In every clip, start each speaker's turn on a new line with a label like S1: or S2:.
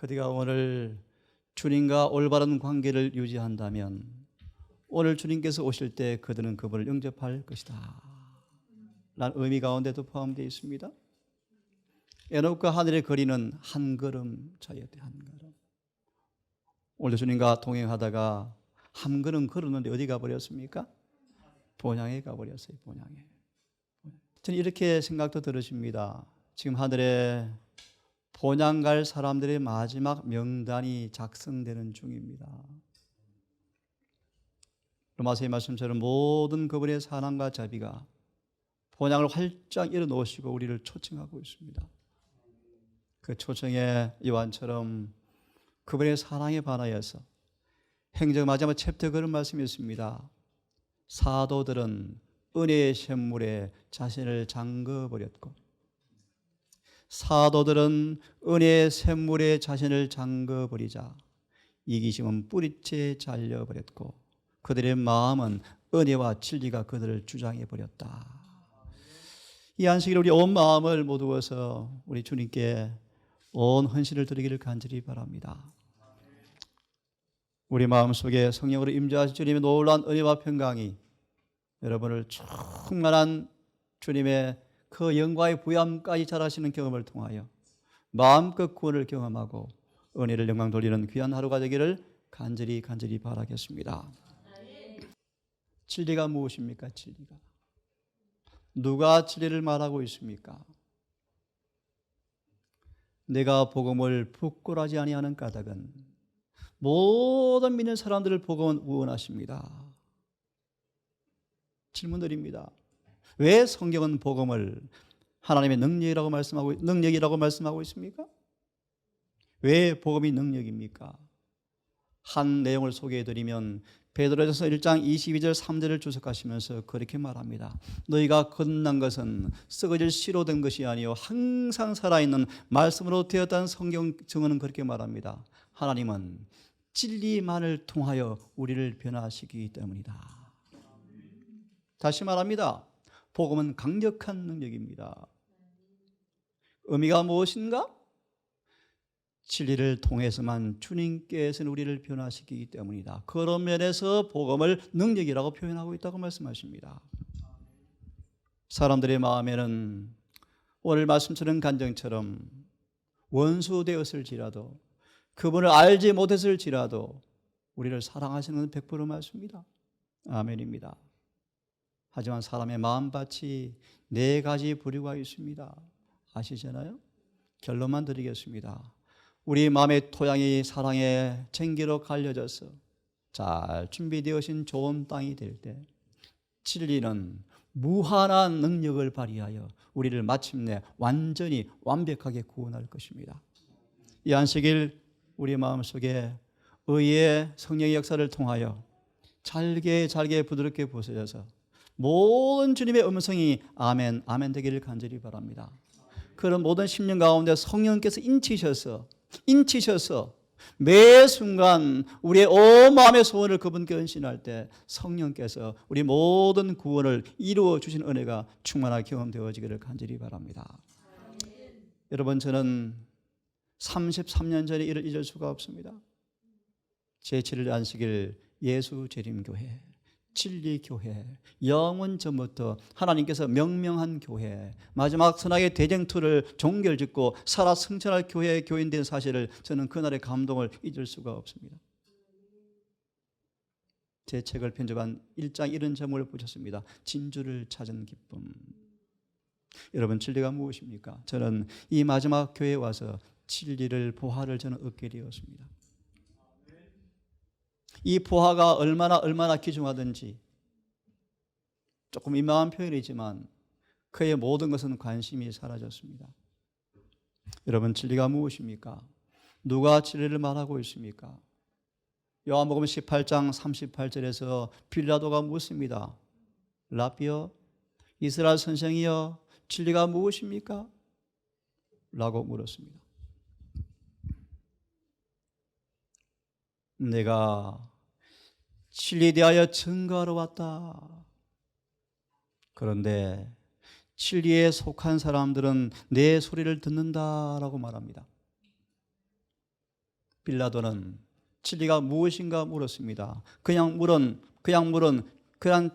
S1: 그대가 오늘 주님과 올바른 관계를 유지한다면 오늘 주님께서 오실 때 그들은 그분을 영접할 것이다 라는 의미 가운데도 포함되어 있습니다. 에녹과 하늘의 거리는 한 걸음 차이였대. 한 걸음. 오늘 주님과 동행하다가 한 걸음 걸었는데 어디 가버렸습니까? 본향에 가버렸어요. 본향에. 저는 이렇게 생각도 들으십니다. 지금 하늘에 본향 갈 사람들의 마지막 명단이 작성되는 중입니다. 로마서의 말씀처럼 모든 그분의 사랑과 자비가 본향을 활짝 열어놓으시고 우리를 초청하고 있습니다. 그 초청에 요한처럼 그분의 사랑에 반하여서 행적 마지막 챕터 그런 말씀이 있습니다. 사도들은 은혜의 샘물에 자신을 잠궈버렸고, 사도들은 은혜의 샘물에 자신을 잠궈버리자 이기심은 뿌리째 잘려버렸고 그들의 마음은 은혜와 진리가 그들을 주장해버렸다. 이 안식일 우리 온 마음을 모두어서 우리 주님께 온 헌신을 드리기를 간절히 바랍니다. 우리 마음속에 성령으로 임재하신 주님의 놀라운 은혜와 평강이 여러분을 충만한 주님의 그 영광의 부여함까지 잘하시는 경험을 통하여 마음껏 구원을 경험하고 은혜를 영광 돌리는 귀한 하루가 되기를 간절히 바라겠습니다. 진리가 무엇입니까? 진리가. 누가 진리를 말하고 있습니까? 내가 복음을 부끄러워하지 아니하는 까닭은 모든 믿는 사람들을 복음은 우원하십니다. 질문 드립니다. 왜 성경은 복음을 하나님의 능력이라고 말씀하고 있습니까? 왜 복음이 능력입니까? 한 내용을 소개해드리면 베드로전서 1장 22절 3절을 주석하시면서 그렇게 말합니다. 너희가 거듭난 것은 썩어질 씨로 된 것이 아니요 항상 살아있는 말씀으로 되었다는 성경 증언은 그렇게 말합니다. 하나님은 진리만을 통하여 우리를 변화시키기 때문이다. 다시 말합니다. 복음은 강력한 능력입니다. 의미가 무엇인가? 진리를 통해서만 주님께서는 우리를 변화시키기 때문이다. 그런 면에서 복음을 능력이라고 표현하고 있다고 말씀하십니다. 사람들의 마음에는 오늘 말씀처럼 간증처럼 원수 되었을지라도 그분을 알지 못했을지라도 우리를 사랑하시는 건 100% 맞습니다. 아멘입니다. 하지만 사람의 마음밭이 4가지 부류가 있습니다. 아시잖아요? 결론만 드리겠습니다. 우리 마음의 토양이 사랑의 쟁기로 갈려져서 잘 준비되어진 좋은 땅이 될 때 진리는 무한한 능력을 발휘하여 우리를 마침내 완전히 완벽하게 구원할 것입니다. 이 안식일 우리 마음속에 의의 성령의 역사를 통하여 잘게 부드럽게 부서져서 모든 주님의 음성이 아멘 아멘 되기를 간절히 바랍니다. 그런 모든 심령 가운데 성령께서 인치셔서 매 순간 우리의 온 마음의 소원을 그분께 헌신할 때 성령께서 우리 모든 구원을 이루어 주신 은혜가 충만하게 경험되어지기를 간절히 바랍니다. 여러분, 저는 33년 전에 이를 잊을 수가 없습니다. 제7일 안식일 예수 재림교회, 진리교회, 영원 전부터 하나님께서 명명한 교회, 마지막 선악의 대쟁투를 종결짓고 살아 승천할 교회의 교인된 사실을 저는 그날의 감동을 잊을 수가 없습니다. 제 책을 편집한 1장 이런 제목을 붙였습니다. 진주를 찾은 기쁨. 여러분, 진리가 무엇입니까? 저는 이 마지막 교회에 와서 진리를 보화를 저는 얻게 되었습니다. 이 보화가 얼마나 귀중하든지 조금 민망한 표현이지만 그의 모든 것은 관심이 사라졌습니다. 여러분, 진리가 무엇입니까? 누가 진리를 말하고 있습니까? 요한복음 18장 38절에서 빌라도가 묻습니다. 라비어, 이스라엘 선생이여, 진리가 무엇입니까? 라고 물었습니다. 내가 진리에 대하여 증거하러 왔다. 그런데 진리에 속한 사람들은 내 소리를 듣는다라고 말합니다. 빌라도는 진리가 무엇인가 물었습니다. 그냥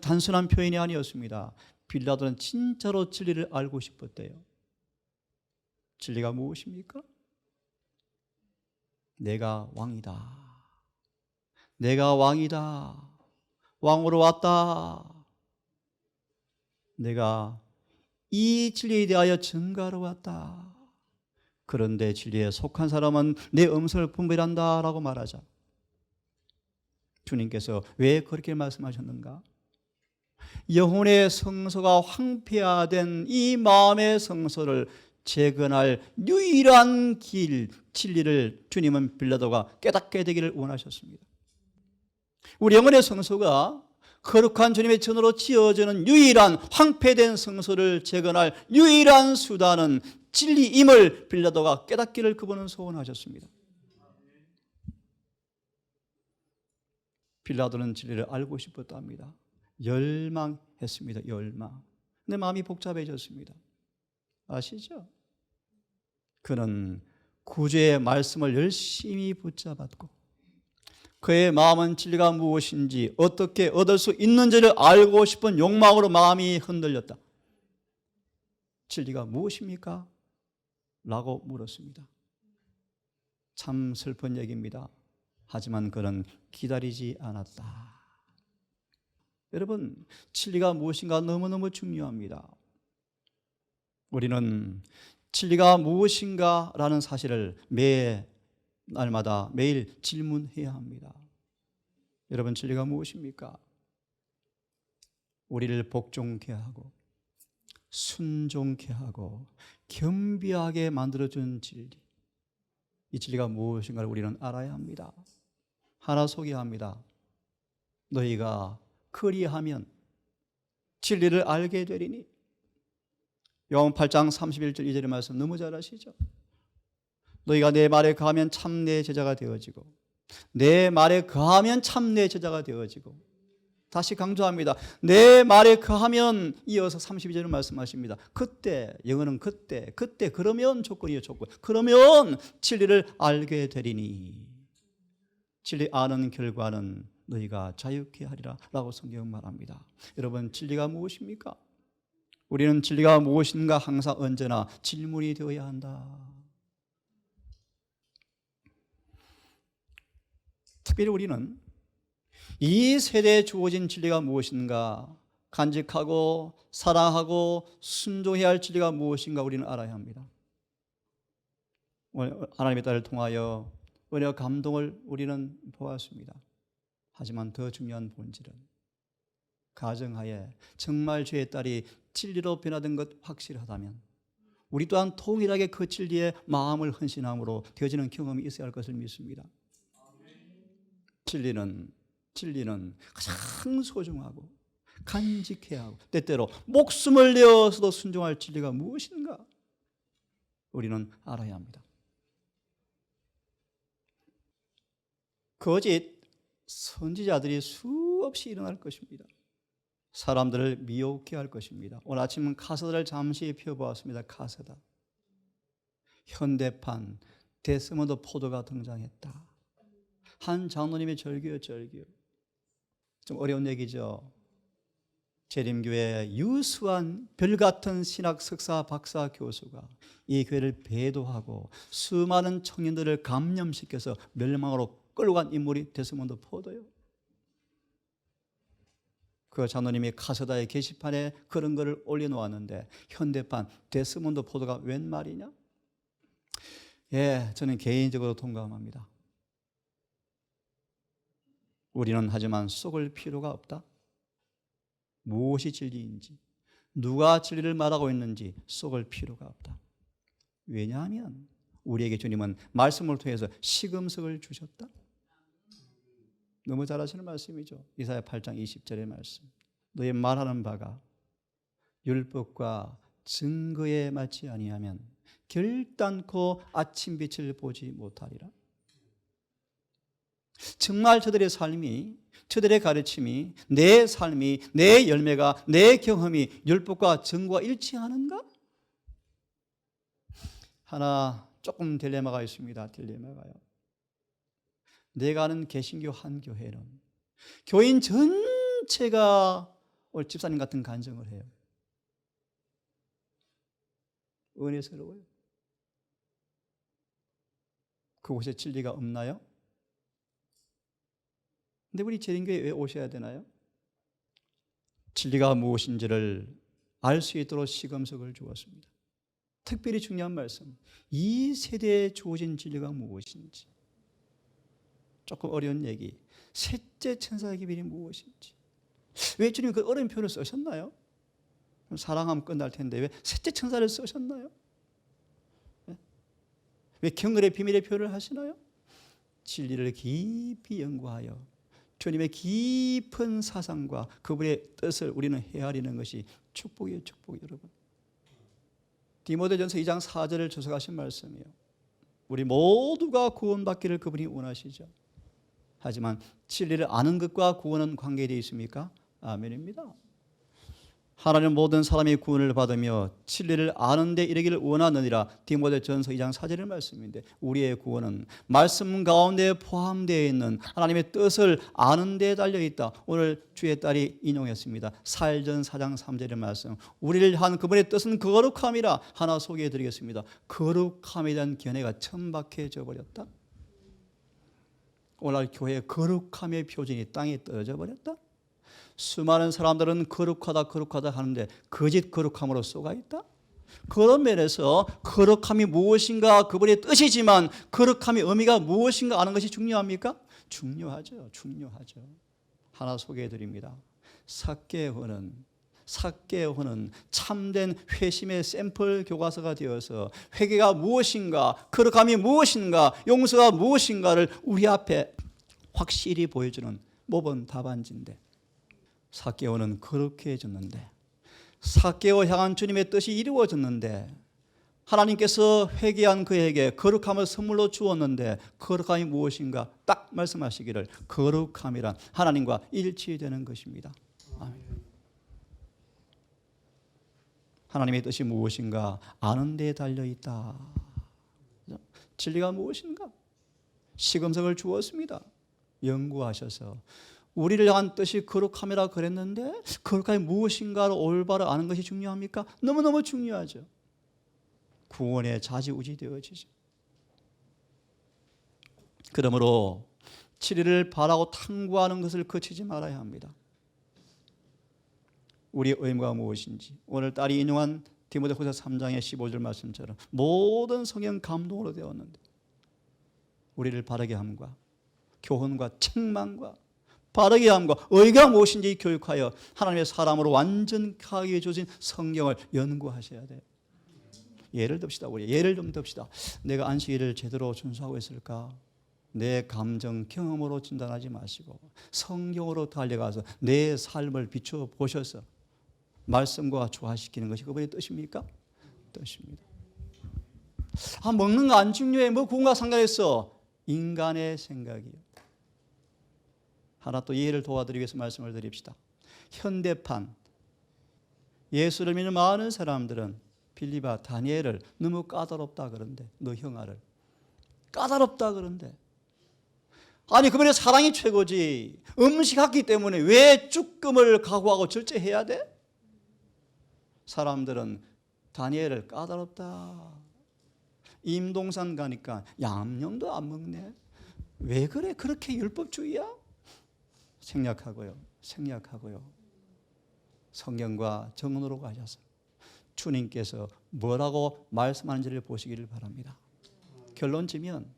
S1: 단순한 표현이 아니었습니다. 빌라도는 진짜로 진리를 알고 싶었대요. 진리가 무엇입니까? 내가 왕이다. 내가 왕이다. 왕으로 왔다. 내가 이 진리에 대하여 증거하러 왔다. 그런데 진리에 속한 사람은 내 음성을 분별한다 라고 말하자 주님께서 왜 그렇게 말씀하셨는가? 영혼의 성소가 황폐화된 이 마음의 성소를 재건할 유일한 길, 진리를 주님은 빌라도가 깨닫게 되기를 원하셨습니다. 우리 영혼의 성소가 거룩한 주님의 전으로 지어지는 유일한 황폐된 성소를 재건할 유일한 수단은 진리임을 빌라도가 깨닫기를 그분은 소원하셨습니다. 빌라도는 진리를 알고 싶었다 합니다. 열망했습니다. 열망. 내 마음이 복잡해졌습니다. 아시죠? 그는 구주의 말씀을 열심히 붙잡았고 그의 마음은 진리가 무엇인지 어떻게 얻을 수 있는지를 알고 싶은 욕망으로 마음이 흔들렸다. 진리가 무엇입니까? 라고 물었습니다. 참 슬픈 얘기입니다. 하지만 그는 기다리지 않았다. 여러분, 진리가 무엇인가 너무너무 중요합니다. 우리는 진리가 무엇인가라는 사실을 날마다 매일 질문해야 합니다. 여러분, 진리가 무엇입니까? 우리를 복종케 하고 순종케 하고 겸비하게 만들어준 진리, 이 진리가 무엇인가를 우리는 알아야 합니다. 하나 소개합니다. 너희가 그리하면 진리를 알게 되리니. 요한 8장 31절 2절의 말씀 너무 잘 아시죠? 너희가 내 말에 거하면 참 내 제자가 되어지고 내 말에 거하면 참 내 제자가 되어지고. 다시 강조합니다. 내 말에 거하면 이어서 32절을 말씀하십니다. 그때, 영어는 그때 그러면 조건이에요. 조건. 그러면 진리를 알게 되리니. 진리 아는 결과는 너희가 자유케 하리라 라고 성경은 말합니다. 여러분, 진리가 무엇입니까? 우리는 진리가 무엇인가 항상 언제나 질문이 되어야 한다. 특별히 우리는 이 세대에 주어진 진리가 무엇인가, 간직하고 사랑하고 순종해야 할 진리가 무엇인가 우리는 알아야 합니다. 하나님의 딸을 통하여 은혜와 감동을 우리는 보았습니다. 하지만 더 중요한 본질은 가정하에 정말 주의 딸이 진리로 변화된 것 확실하다면 우리 또한 동일하게 그 진리에 마음을 헌신함으로 되어지는 경험이 있어야 할 것을 믿습니다. 진리는 가장 소중하고 간직해야 하고 때때로 목숨을 내어서도 순종할 진리가 무엇인가 우리는 알아야 합니다. 거짓 선지자들이 수없이 일어날 것입니다. 사람들을 미혹해 할 것입니다. 오늘 아침은 카세다를 잠시 펴보았습니다. 카세다. 현대판 데스몬드 포드가 등장했다. 한 장로님의 절규요. 좀 어려운 얘기죠. 재림교회 유수한 별같은 신학 석사 박사 교수가 이 교회를 배도하고 수많은 청년들을 감염시켜서 멸망으로 끌고 간 인물이 데스몬드 포드요. 그 장로님이 카세다의 게시판에 그런 글을 올려놓았는데 현대판 데스몬드 포드가 웬 말이냐? 저는 개인적으로 동감합니다. 우리는 하지만 속을 필요가 없다. 무엇이 진리인지, 누가 진리를 말하고 있는지 속을 필요가 없다. 왜냐하면 우리에게 주님은 말씀을 통해서 시금석을 주셨다. 너무 잘 아시는 말씀이죠. 이사야 8장 20절의 말씀. 너의 말하는 바가 율법과 증거에 맞지 아니하면 결단코 아침빛을 보지 못하리라. 정말 저들의 삶이, 저들의 가르침이, 내 삶이, 내 열매가, 내 경험이 율법과 증거와 일치하는가? 하나 조금 딜레마가 있습니다. 딜레마가요. 내가 아는 개신교 한 교회는 교인 전체가 오늘 집사님 같은 간증을 해요. 은혜스러워요. 그곳에 진리가 없나요? 근데 우리 재림교회에 왜 오셔야 되나요? 진리가 무엇인지를 알 수 있도록 시금석을 주었습니다. 특별히 중요한 말씀, 이 세대에 주어진 진리가 무엇인지, 조금 어려운 얘기, 셋째 천사의 기별이 무엇인지. 왜 주님 그 어려운 표현을 쓰셨나요? 사랑하면 끝날 텐데 왜 셋째 천사를 쓰셨나요? 왜 경건의 비밀의 표현을 하시나요? 진리를 깊이 연구하여 주님의 깊은 사상과 그분의 뜻을 우리는 헤아리는 것이 축복이에요. 축복이에요, 여러분. 디모데전서 2장 4절을 주석하신 말씀이에요. 우리 모두가 구원받기를 그분이 원하시죠. 하지만 진리를 아는 것과 구원은 관계되어 있습니까? 아멘입니다. 하나님은 모든 사람이 구원을 받으며 진리를 아는 데 이르기를 원하느니라. 디모데전서 2장 4절의 말씀인데, 우리의 구원은 말씀 가운데 포함되어 있는 하나님의 뜻을 아는 데 달려 있다. 오늘 주의 딸이 인용했습니다. 사일전 4장 3절의 말씀, 우리를 향한 그분의 뜻은 거룩함이라. 하나 소개해 드리겠습니다. 거룩함에 대한 견해가 천박해져 버렸다. 오늘날 교회의 거룩함의 표준이 땅에 떨어져 버렸다. 수많은 사람들은 거룩하다 하는데 거짓 거룩함으로 쏘가 있다. 그런 면에서 거룩함이 무엇인가 그분의 뜻이지만 거룩함의 의미가 무엇인가 아는 것이 중요합니까? 중요하죠. 하나 소개해 드립니다. 삭개오는 참된 회심의 샘플 교과서가 되어서 회개가 무엇인가, 거룩함이 무엇인가, 용서가 무엇인가를 우리 앞에 확실히 보여주는 모범 답안지인데, 삭개오는 거룩해졌는데, 삭개오 향한 주님의 뜻이 이루어졌는데, 하나님께서 회개한 그에게 거룩함을 선물로 주었는데, 거룩함이 무엇인가 딱 말씀하시기를 거룩함이란 하나님과 일치되는 것입니다. 아멘. 하나님의 뜻이 무엇인가 아는 데 달려있다. 진리가 무엇인가 시금석을 주었습니다. 연구하셔서 우리를 향한 뜻이 거룩함이라 그랬는데 거룩함이 무엇인가를 올바로 아는 것이 중요합니까? 너무너무 중요하죠. 구원에 좌지우지 되어지죠. 그러므로 진리를 바라고 탐구하는 것을 거치지 말아야 합니다. 우리의 의무가 무엇인지 오늘 딸이 인용한 디모데후서 3장의 15절 말씀처럼 모든 성경 감동으로 되었는데, 우리를 바르게 함과 교훈과 책망과 바르게 함과 의가 무엇인지 교육하여 하나님의 사람으로 완전하게 주신 성경을 연구하셔야 돼요. 예를 듭시다. 우리 예를 좀 듭시다. 내가 안식일을 제대로 준수하고 있을까? 내 감정 경험으로 진단하지 마시고 성경으로 달려가서 내 삶을 비춰 보셔서 말씀과 조화시키는 것이 그분의 뜻입니까? 뜻입니다. 먹는 거 안 중요해. 뭐 구원과 상관없어. 인간의 생각이요. 하나 또 이해를 도와드리기 위해서 말씀을 드립시다. 현대판 예수를 믿는 많은 사람들은 빌립아, 다니엘을 너무 까다롭다 그런데, 너 형아를 까다롭다 그런데, 아니 그분의 사랑이 최고지. 음식했기 때문에 왜 쭈금을 각오하고 절제해야 돼? 사람들은 다니엘을 까다롭다. 임동산 가니까 양념도 안 먹네. 왜 그래? 그렇게 율법주의야? 생략하고요. 성경과 정언으로 가셔서 주님께서 뭐라고 말씀하는지를 보시기를 바랍니다. 결론 지면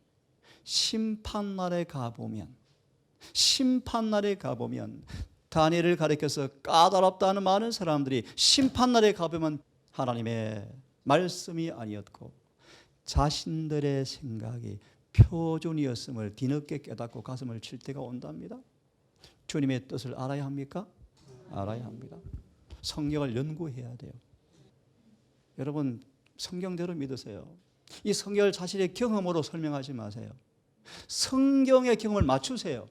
S1: 심판날에 가보면 다니엘을 가리켜서 까다롭다는 많은 사람들이 심판날에 가보면 하나님의 말씀이 아니었고 자신들의 생각이 표준이었음을 뒤늦게 깨닫고 가슴을 칠 때가 온답니다. 주님의 뜻을 알아야 합니까? 알아야 합니다. 성경을 연구해야 돼요. 여러분 성경대로 믿으세요. 이 성경을 자신의 경험으로 설명하지 마세요. 성경의 경험을 맞추세요.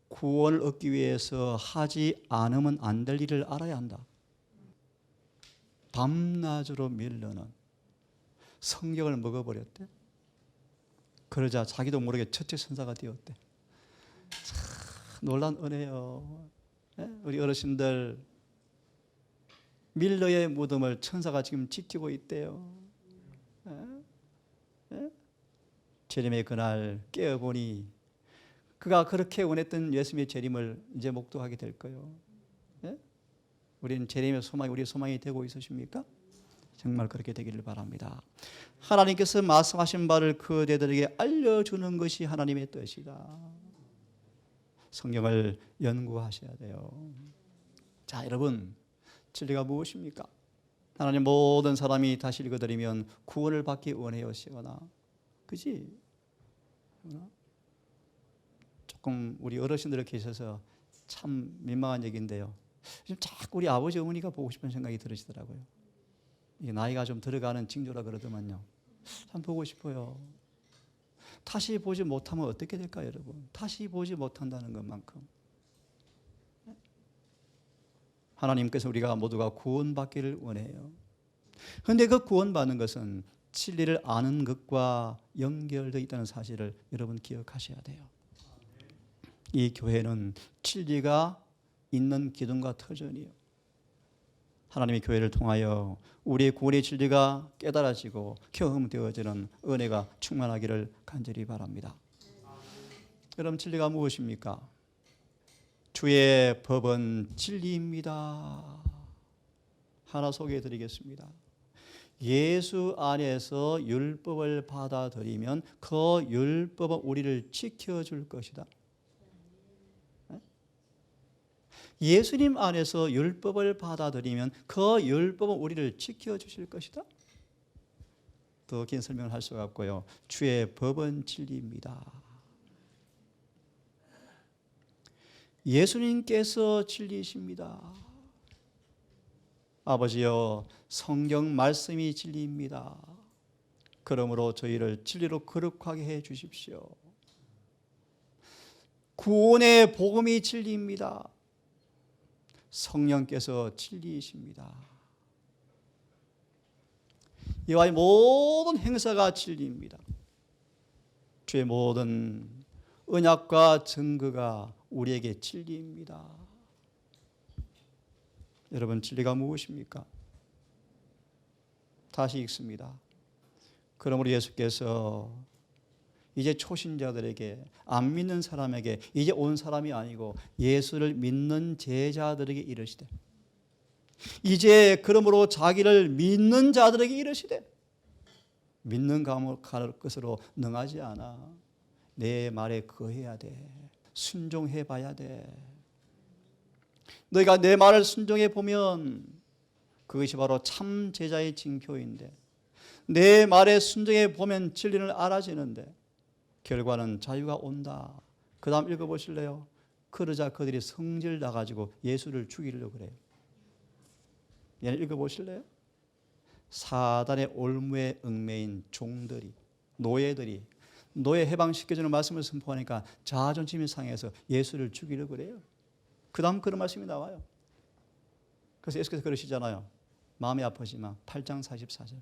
S1: 구원을 얻기 위해서 하지 않으면 안 될 일을 알아야 한다. 밤낮으로 밀려는 성경을 먹어버렸대. 그러자 자기도 모르게 첫째 천사가 되었대. 참 놀란 은혜요. 우리 어르신들 밀러의 무덤을 천사가 지금 지키고 있대요. 재림의 그날 깨어보니 그가 그렇게 원했던 예수님의 재림을 이제 목도하게 될 거예요. 우리는 재림의 소망이 우리의 소망이 되고 있으십니까? 정말 그렇게 되기를 바랍니다. 하나님께서 말씀하신 바를 그대들에게 알려주는 것이 하나님의 뜻이다. 성경을 연구하셔야 돼요. 자, 여러분, 진리가 무엇입니까? 하나님 모든 사람이 다시 읽어드리면 구원을 받기 원해요, 시원아. 그지? 조금 우리 어르신들 계셔서 참 민망한 얘기인데요. 지금 자꾸 우리 아버지 어머니가 보고 싶은 생각이 들으시더라고요. 이게 나이가 좀 들어가는 징조라 그러더만요. 참 보고 싶어요. 다시 보지 못하면 어떻게 될까요, 여러분? 다시 보지 못한다는 것만큼 하나님께서 우리가 모두가 구원받기를 원해요. 그런데 그 구원받는 것은 진리를 아는 것과 연결되어 있다는 사실을 여러분 기억하셔야 돼요. 이 교회는 진리가 있는 기둥과 터전이에요. 하나님의 교회를 통하여 우리의 구원의 진리가 깨달아지고 경험되어지는 은혜가 충만하기를 간절히 바랍니다. 여러분, 진리가 무엇입니까? 주의 법은 진리입니다. 하나 소개해 드리겠습니다. 예수 안에서 율법을 받아들이면 그 율법은 우리를 지켜줄 것이다. 예수님 안에서 율법을 받아들이면 그 율법은 우리를 지켜주실 것이다. 더 긴 설명을 할 수가 없고요. 주의 법은 진리입니다. 예수님께서 진리이십니다. 아버지여, 성경 말씀이 진리입니다. 그러므로 저희를 진리로 거룩하게 해 주십시오. 구원의 복음이 진리입니다. 성령께서 진리이십니다. 이와의 모든 행사가 진리입니다. 주의 모든 언약과 증거가 우리에게 진리입니다. 여러분, 진리가 무엇입니까? 다시 읽습니다. 그러므로 예수께서 이제 초신자들에게, 안 믿는 사람에게, 이제 온 사람이 아니고 예수를 믿는 제자들에게 이르시되, 이제 그러므로 자기를 믿는 자들에게 이르시되, 믿는 것으로 능하지 않아. 내 말에 거해야 돼. 순종해 봐야 돼. 너희가 내 말을 순종해 보면 그것이 바로 참 제자의 징표인데, 내 말에 순종해 보면 진리를 알아지는데 결과는 자유가 온다. 그 다음 읽어보실래요? 그러자 그들이 성질 나가지고 예수를 죽이려고 그래요. 얘는 읽어보실래요? 사단의 올무에 얽매인 종들이, 노예들이 노예 해방시켜주는 말씀을 선포하니까 자존심이 상해서 예수를 죽이려고 그래요. 그 다음 그런 말씀이 나와요. 그래서 예수께서 그러시잖아요. 마음이 아프지만 8장 44절.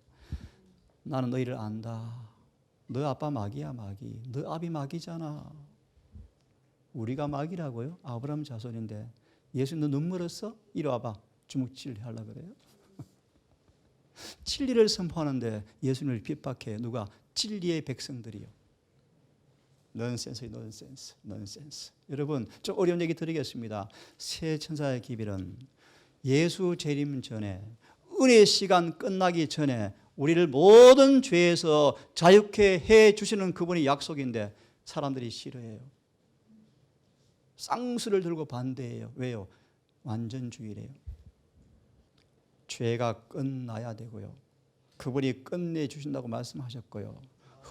S1: 나는 너희를 안다. 너 아빠 마귀야, 마귀. 너 아비 마귀잖아. 우리가 마귀라고요? 아브라함 자손인데. 예수 너 눈물 흘렸어? 이리 와봐. 주먹질 하려고 그래요? 진리를 선포하는데 예수님을 핍박해. 누가? 진리의 백성들이요. 넌센스. 여러분, 좀 어려운 얘기 드리겠습니다. 새 천사의 기별은 예수 재림 전에, 은혜의 시간 끝나기 전에 우리를 모든 죄에서 자유케 해 주시는 그분이 약속인데 사람들이 싫어해요. 쌍수를 들고 반대해요. 왜요? 완전주의래요. 죄가 끝나야 되고요. 그분이 끝내주신다고 말씀하셨고요.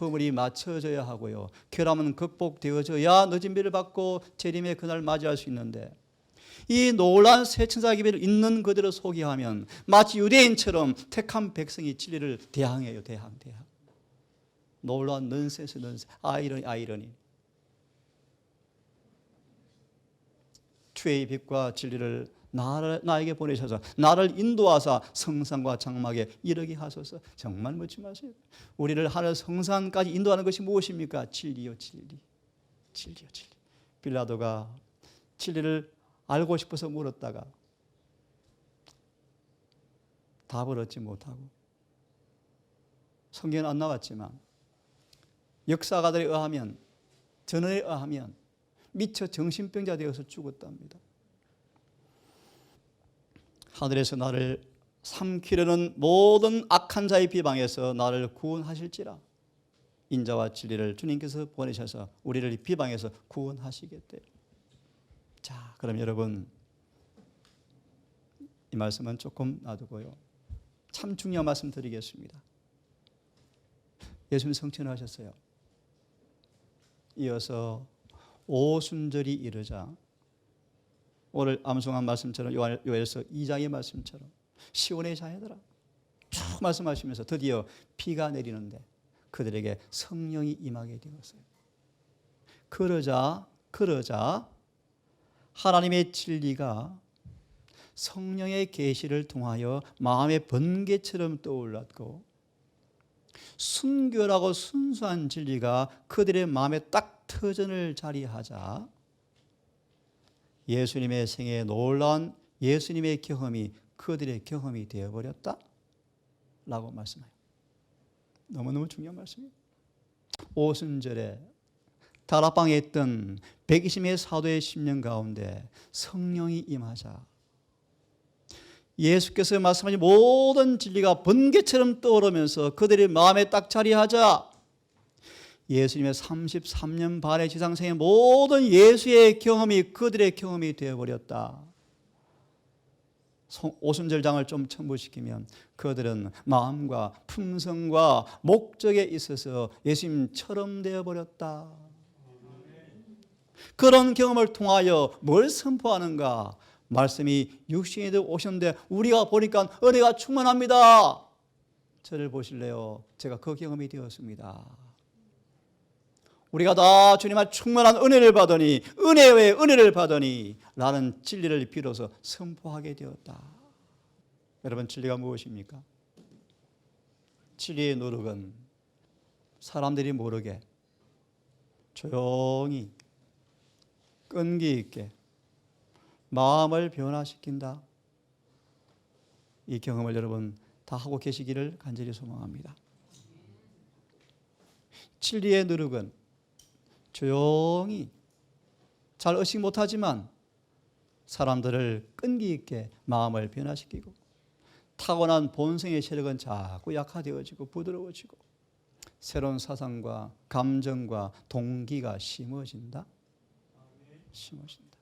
S1: 허물이 맞춰져야 하고요. 결함은 극복되어져야 늦은 비를 받고 재림의 그날 맞이할 수 있는데, 이 놀라운 새 천사 기별을 있는 그대로 소개하면 마치 유대인처럼 택한 백성이 진리를 대항해요. 대항. 놀라운 넌센스. 아이러니. 주의 빛과 진리를 나에게 보내셔서 나를 인도하사 성산과 장막에 이르게 하소서. 정말 묻지 마세요. 우리를 하늘 성산까지 인도하는 것이 무엇입니까? 진리요, 진리. 진리요, 진리. 빌라도가 진리를 알고 싶어서 물었다가 답을 얻지 못하고, 성경은 안 나왔지만 역사가들에 의하면, 전언에 의하면 미처 정신병자 되어서 죽었답니다. 하늘에서 나를 삼키려는 모든 악한 자의 비방에서 나를 구원하실지라. 인자와 진리를 주님께서 보내셔서 우리를 비방에서 구원하시겠대요. 자, 그럼 여러분, 이 말씀은 조금 놔두고요, 참 중요한 말씀 드리겠습니다. 예수님 성천하셨어요. 이어서 오순절이 이르자 오늘 암송한 말씀처럼 요엘서 2장의 말씀처럼 시온의 자녀들아 쭉 말씀하시면서 드디어 비가 내리는데 그들에게 성령이 임하게 되었어요. 그러자 하나님의 진리가 성령의 계시를 통하여 마음의 번개처럼 떠올랐고, 순결하고 순수한 진리가 그들의 마음에 딱 터전을 자리하자 예수님의 생애에 놀라운 예수님의 경험이 그들의 경험이 되어버렸다 라고 말씀해요. 너무너무 중요한 말씀이에요. 오순절에 다락방에 있던 120명의 사도의 10년 가운데 성령이 임하자 예수께서 말씀하신 모든 진리가 번개처럼 떠오르면서 그들의 마음에 딱 자리하자 예수님의 33년 반의 지상생의 모든 예수의 경험이 그들의 경험이 되어버렸다. 오순절장을 좀 첨부시키면 그들은 마음과 품성과 목적에 있어서 예수님처럼 되어버렸다. 그런 경험을 통하여 뭘 선포하는가? 말씀이 육신이 되어 오셨는데 우리가 보니까 은혜가 충만합니다. 저를 보실래요? 제가 그 경험이 되었습니다. 우리가 다 주님의 충만한 은혜를 받으니 은혜 외에 은혜를 받으니 라는 진리를 비로소 선포하게 되었다. 여러분, 진리가 무엇입니까? 진리의 노력은 사람들이 모르게 조용히 끈기 있게 마음을 변화시킨다. 이 경험을 여러분 다 하고 계시기를 간절히 소망합니다. 진리의 노력은 조용히 잘 의식 못하지만 사람들을 끈기 있게 마음을 변화시키고, 타고난 본성의 세력은 자꾸 약화되어지고 부드러워지고 새로운 사상과 감정과 동기가 심어진다. 심어진다.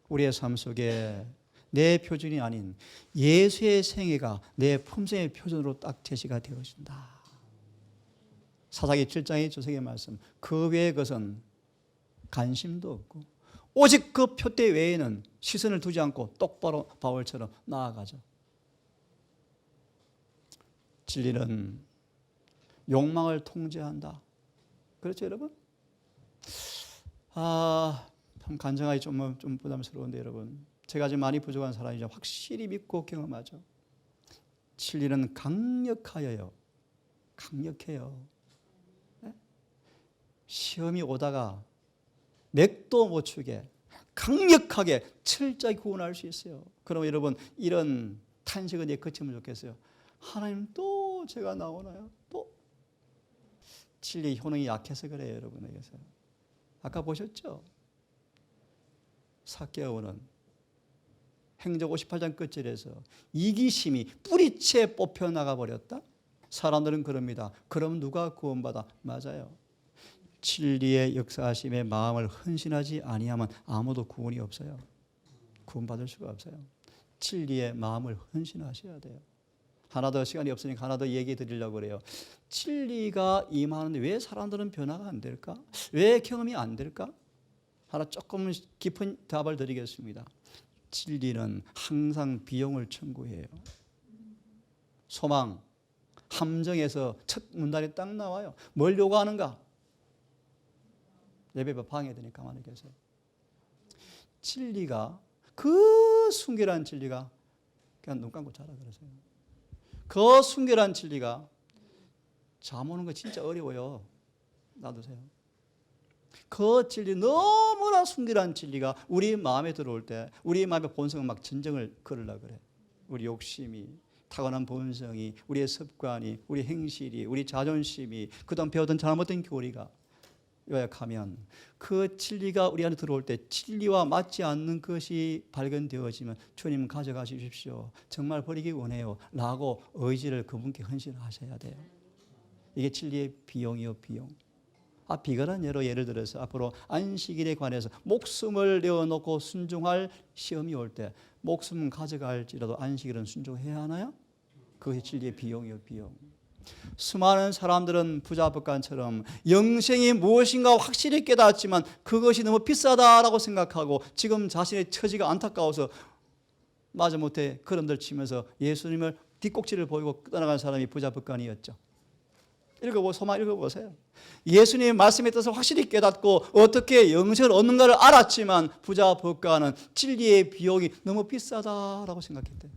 S1: 우리의 삶 속에 내 표준이 아닌 예수의 생애가 내 품성의 표준으로 딱 제시가 되어진다. 사사기 7장의 주석의 말씀, 그 외의 것은 관심도 없고 오직 그 표대 외에는 시선을 두지 않고 똑바로 바울처럼 나아가죠. 진리는 욕망을 통제한다. 그렇죠, 여러분? 참 간증하기 좀 부담스러운데 여러분, 제가 지금 많이 부족한 사람이죠. 확실히 믿고 경험하죠. 진리는 강력하여요. 강력해요. 네? 시험이 오다가 맥도 못 추게 강력하게 철저히 구원할 수 있어요. 그럼 여러분, 이런 탄식은 이제 그치면 좋겠어요. 하나님, 또 제가 나오나요? 또? 진리의 효능이 약해서 그래요, 여러분에게서. 아까 보셨죠? 삭개오는 행적 58장 끝절에서 이기심이 뿌리채 뽑혀 나가버렸다? 사람들은 그럽니다. 그럼 누가 구원받아? 맞아요. 진리의 역사하심에 마음을 헌신하지 아니하면 아무도 구원이 없어요. 구원받을 수가 없어요. 진리의 마음을 헌신하셔야 돼요. 하나 더, 시간이 없으니까 하나 더 얘기 드리려고 그래요. 진리가 임하는데 왜 사람들은 변화가 안 될까? 왜 경험이 안 될까? 하나 조금 깊은 답을 드리겠습니다. 진리는 항상 비용을 청구해요. 소망, 함정에서 첫 문단이 딱 나와요. 뭘 요구하는가? 예배 방해되니까 가만히 계세요. 진리가 그 순결한 진리가 그냥 눈 감고 자라 그러세요. 그 순결한 진리가 잠 오는 거 진짜 어려워요. 놔두세요. 그 진리, 너무나 순결한 진리가 우리 마음에 들어올 때 우리 마음의 본성은 막 진정을 걸으려고 그래. 우리 욕심이, 타고난 본성이, 우리의 습관이, 우리 행실이, 우리 자존심이, 그동안 배웠던 잘못된 교리가 요약하면 그 진리가 우리 안에 들어올 때 진리와 맞지 않는 것이 발견되어지면 주님 가져가 주십시오. 정말 버리기 원해요. 라고 의지를 그분께 헌신하셔야 돼요. 이게 진리의 비용이요, 비용. 비관한 예를 들어서 앞으로 안식일에 관해서 목숨을 내어놓고 순종할 시험이 올 때 목숨 가져갈지라도 안식일은 순종해야 하나요? 그것이 진리의 비용이요, 비용. 수많은 사람들은 부자법관처럼 영생이 무엇인가 확실히 깨닫지만 그것이 너무 비싸다라고 생각하고 지금 자신의 처지가 안타까워서 마지못해 걸음들 치면서 예수님을 뒷꼭지를 보이고 떠나간 사람이 부자법관이었죠. 소만 읽어보세요. 예수님의 말씀에 따라서 확실히 깨닫고 어떻게 영생을 얻는가를 알았지만 부자법관은 진리의 비용이 너무 비싸다라고 생각했대요.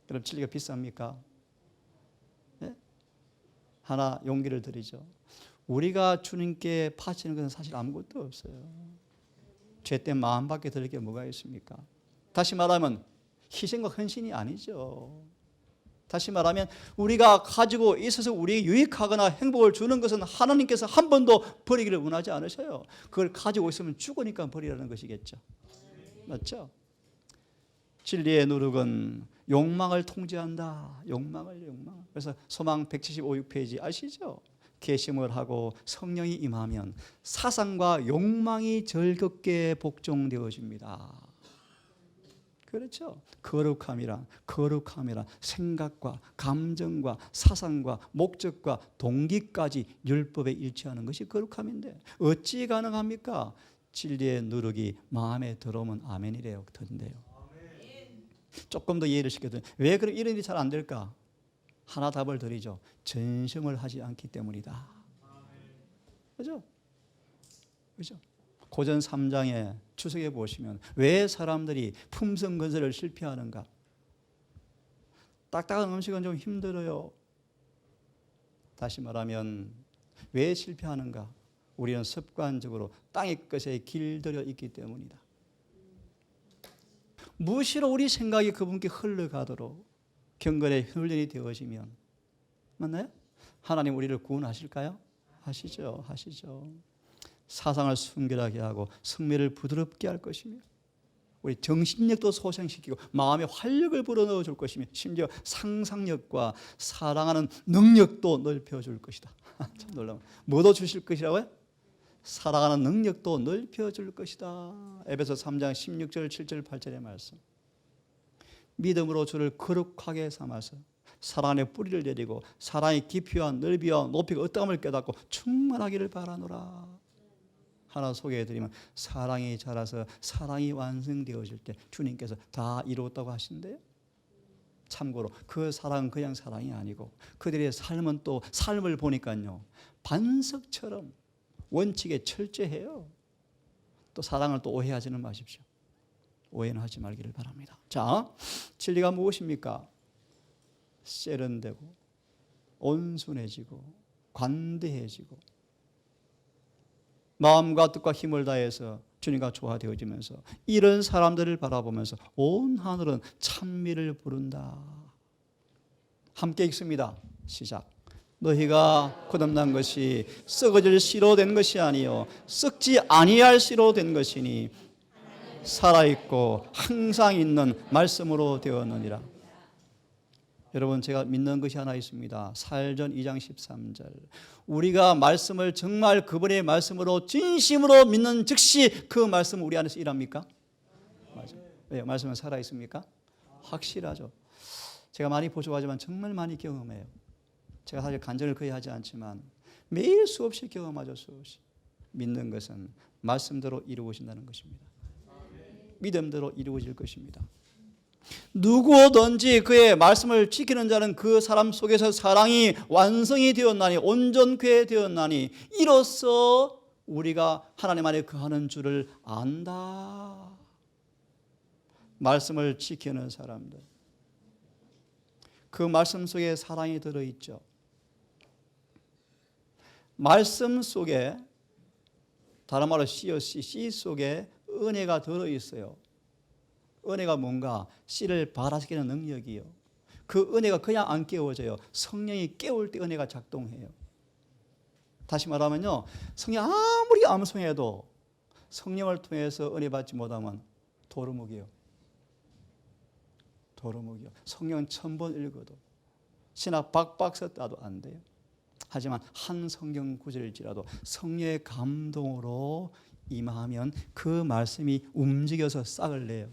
S1: 여러분, 진리가 비쌉니까? 네? 하나 용기를 드리죠. 우리가 주님께 바치는 것은 사실 아무것도 없어요. 죄된 마음밖에 드릴 게 뭐가 있습니까? 다시 말하면 희생과 헌신이 아니죠. 다시 말하면 우리가 가지고 있어서 우리에게 유익하거나 행복을 주는 것은 하나님께서 한 번도 버리기를 원하지 않으셔요. 그걸 가지고 있으면 죽으니까 버리라는 것이겠죠. 맞죠? 진리의 누룩은 욕망을 통제한다. 욕망. 그래서 소망 175페이지 아시죠? 계심을 하고 성령이 임하면 사상과 욕망이 즐겁게 복종되어집니다. 그렇죠? 거룩함이란 생각과 감정과 사상과 목적과 동기까지 율법에 일치하는 것이 거룩함인데 어찌 가능합니까? 진리의 누룩이 마음에 들어오면 아멘이래요. 던데요. 조금 더 이해를 시켜드리면 왜 그럼 이런 일이 잘 안 될까? 하나 답을 드리죠. 전심을 하지 않기 때문이다. 그렇죠? 그렇죠? 고전 3장에 추석에 보시면 왜 사람들이 품성 건설을 실패하는가? 딱딱한 음식은 좀 힘들어요. 다시 말하면 왜 실패하는가? 우리는 습관적으로 땅의 것에 길들여 있기 때문이다. 무시로 우리 생각이 그분께 흘러가도록 경건의 훈련이 되어지면 맞나요? 하나님 우리를 구원하실까요? 하시죠. 사상을 순결하게 하고 성미를 부드럽게 할 것이며 우리 정신력도 소생시키고 마음의 활력을 불어넣어 줄 것이며 심지어 상상력과 사랑하는 능력도 넓혀줄 것이다. 참 놀라워. 뭐도 주실 것이라고요? 사랑하는 능력도 넓혀줄 것이다. 에베소 3장 16절 7절 8절의 말씀. 믿음으로 주를 거룩하게 삼아서 사랑 안에 뿌리를 내리고 사랑의 깊이와 넓이와 높이가 어떠함을 깨닫고 충만하기를 바라노라. 하나 소개해드리면 사랑이 자라서 사랑이 완성되어질 때 주님께서 다 이루었다고 하신대요. 참고로 그 사랑은 그냥 사랑이 아니고 그들의 삶은 또 삶을 보니까요 반석처럼 원칙에 철저해요. 또 사랑을 또 오해하지는 마십시오. 오해는 하지 말기를 바랍니다. 자, 진리가 무엇입니까? 세련되고 온순해지고 관대해지고 마음과 뜻과 힘을 다해서 주님과 조화되어지면서 이런 사람들을 바라보면서 온 하늘은 찬미를 부른다. 함께 읽습니다. 시작. 너희가 거듭난 것이 썩어질 씨로 된 것이 아니요 썩지 아니할 씨로 된 것이니 살아있고 항상 있는 말씀으로 되었느니라. 여러분, 제가 믿는 것이 하나 있습니다. 사일전 2장 13절. 우리가 말씀을 정말 그분의 말씀으로 진심으로 믿는 즉시 그 말씀은 우리 안에서 일합니까? 맞아요. 왜요? 말씀은 살아있습니까? 확실하죠. 제가 많이 보조하지만 정말 많이 경험해요. 제가 사실 간증을 거의 하지 않지만 매일 수없이 경험하죠. 수없이. 믿는 것은 말씀대로 이루어진다는 것입니다. 믿음대로 이루어질 것입니다. 누구든지 그의 말씀을 지키는 자는 그 사람 속에서 사랑이 완성이 되었나니 온전케 되었나니 이로써 우리가 하나님 안에 거하는 줄을 안다. 말씀을 지키는 사람들. 그 말씀 속에 사랑이 들어있죠. 말씀 속에, 다른 말로 씨 속에 은혜가 들어있어요. 은혜가 뭔가 씨를 발화시키는 능력이요. 그 은혜가 그냥 안 깨워져요. 성령이 깨울 때 은혜가 작동해요. 다시 말하면요, 성령 아무리 암송해도 성령을 통해서 은혜 받지 못하면 도루묵이요. 도루묵이요. 성령 1000번 읽어도, 신학 박박 썼다도 안 돼요. 하지만 한 성경 구절일지라도 성령의 감동으로 임하면 그 말씀이 움직여서 싹을 내요.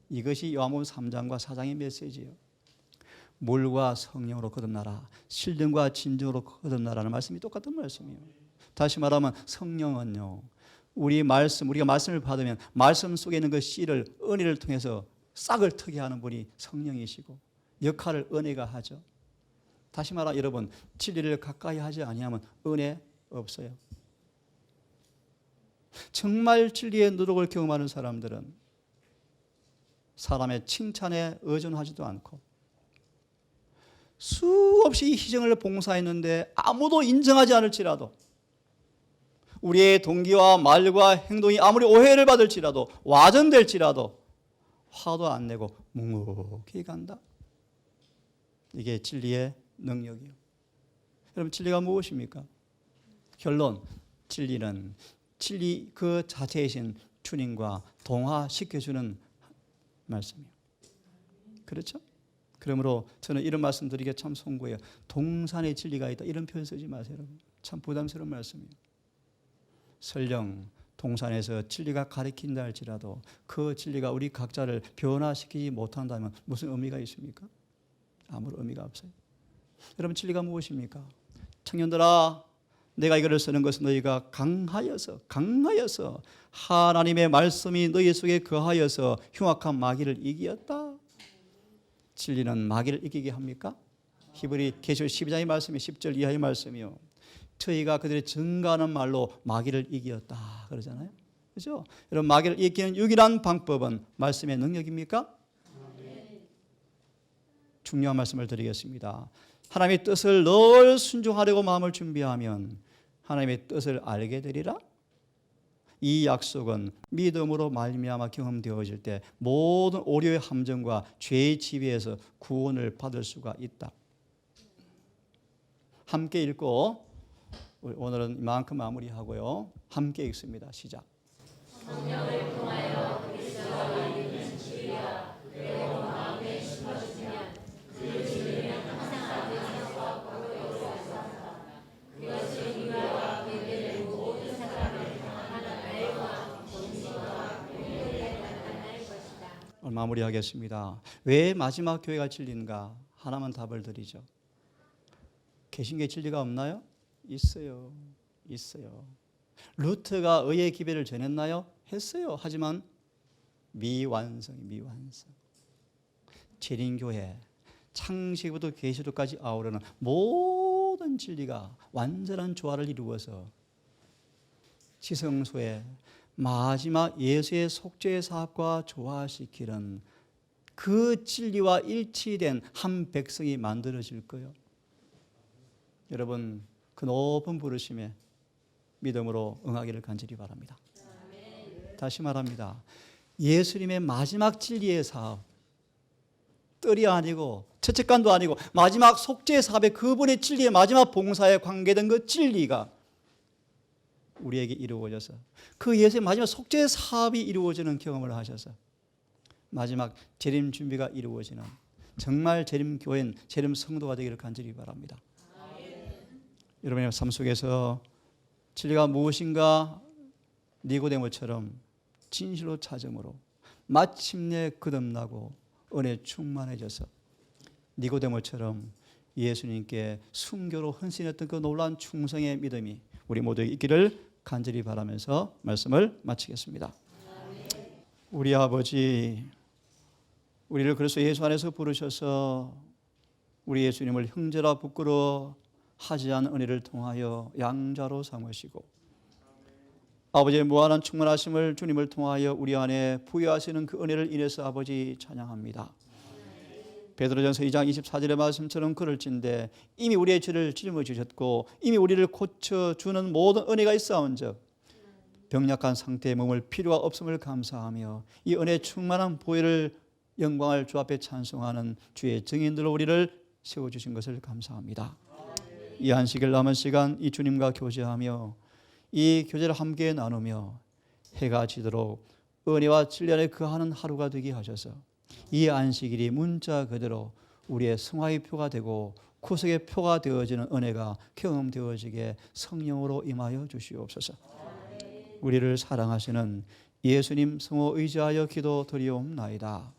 S1: 이것이 요한복음 3장과 4장의 메시지예요. 물과 성령으로 거듭나라, 신령과 진정으로 거듭나라는 말씀이 똑같은 말씀이에요. 다시 말하면 성령은요, 우리가 말씀을 받으면 말씀 속에 있는 그 씨를 은혜를 통해서 싹을 트게 하는 분이 성령이시고, 역할을 은혜가 하죠. 다시 말하면 여러분, 진리를 가까이 하지 아니하면 은혜 없어요. 정말 진리의 누룩을 경험하는 사람들은 사람의 칭찬에 의존하지도 않고, 수없이 희생을 봉사했는데 아무도 인정하지 않을지라도, 우리의 동기와 말과 행동이 아무리 오해를 받을지라도, 와전될지라도 화도 안 내고 묵묵히 간다. 이게 진리의 능력이요. 여러분, 진리가 무엇입니까? 결론, 진리는 진리 그 자체이신 주님과 동화시켜주는 말씀이에요. 그렇죠? 그러므로 저는 이런 말씀 드리기가 참 송구해요. 동산의 진리가 있다, 이런 표현 쓰지 마세요. 여러분, 참 부담스러운 말씀이에요. 설령 동산에서 진리가 가르친다 할지라도 그 진리가 우리 각자를 변화시키지 못한다면 무슨 의미가 있습니까? 아무런 의미가 없어요. 여러분, 진리가 무엇입니까? 청년들아, 내가 이거를 쓰는 것은 너희가 강하여서 하나님의 말씀이 너희 속에 거하여서 흉악한 마귀를 이기었다. 진리는 마귀를 이기게 합니까? 히브리 계시록 12장의 말씀이 10절 이하의 말씀이요. 저희가 그들의 증거하는 말로 마귀를 이기었다 그러잖아요. 그렇죠? 여러분, 마귀를 이기는 유일한 방법은 말씀의 능력입니까? 중요한 말씀을 드리겠습니다. 하나님의 뜻을 늘 순종하려고 마음을 준비하면 하나님의 뜻을 알게 되리라. 이 약속은 믿음으로 말미암아 경험되어질 때 모든 오류의 함정과 죄의 지배에서 구원을 받을 수가 있다. 함께 읽고 오늘은 이만큼 마무리하고요. 함께 읽습니다. 시작.
S2: 성령을 통하여 그리스도가 이루는 진리야 내 마음에 심어주면 그 진리는 항상 의지와 거룩으로 살아간다. 그것은 유아와 베델의 모든 사람을 향하는 알과 본심과 공의를 나타낼 것이다.
S1: 마무리하겠습니다. 왜 마지막 교회가 진리인가? 하나만 답을 드리죠. 개신교의 진리가 없나요? 있어요. 루트가 의의 기별을 전했나요? 했어요. 하지만 미완성. 재림교회 창세기부터 계시록까지 아우르는 모든 진리가 완전한 조화를 이루어서 지성소에 마지막 예수의 속죄의 사업과 조화시키는 그 진리와 일치된 한 백성이 만들어질 거예요. 여러분, 그 높은 부르심에 믿음으로 응하기를 간절히 바랍니다. 다시 말합니다. 예수님의 마지막 진리의 사업, 뜰이 아니고 채찍간도 아니고 마지막 속죄의 사업에 그분의 진리의 마지막 봉사에 관계된 그 진리가 우리에게 이루어져서 그 예수의 마지막 속죄의 사업이 이루어지는 경험을 하셔서 마지막 재림 준비가 이루어지는 정말 재림 교회는 재림 성도가 되기를 간절히 바랍니다. 여러분의 삶 속에서 진리가 무엇인가 니고데모처럼 진실로 찾음으로 마침내 거듭나고 은혜 충만해져서 니고데모처럼 예수님께 순교로 헌신했던 그 놀라운 충성의 믿음이 우리 모두에게 있기를 간절히 바라면서 말씀을 마치겠습니다. 우리 아버지, 우리를 그래서 예수 안에서 부르셔서 우리 예수님을 형제라 부끄러워 하지 않은 은혜를 통하여 양자로 삼으시고 아버지의 무한한 충만하심을 주님을 통하여 우리 안에 부여하시는 그 은혜를 인해서 아버지 찬양합니다. 베드로전서 2장 24절의 말씀처럼 그럴진데 이미 우리의 죄를 짊어지셨고 이미 우리를 고쳐주는 모든 은혜가 있사온즉 병약한 상태의 몸을 필요가 없음을 감사하며 이 은혜 충만한 보혈을 영광을 주 앞에 찬송하는 주의 증인들로 우리를 세워주신 것을 감사합니다. 이 안식일 남은 시간 이 주님과 교제하며 이 교제를 함께 나누며 해가 지도록 은혜와 진리에 거하는 하루가 되게 하셔서 이 안식일이 문자 그대로 우리의 승화의 표가 되고 구속의 표가 되어지는 은혜가 경험되어지게 성령으로 임하여 주시옵소서. 우리를 사랑하시는 예수님 성호 의지하여 기도드리옵나이다.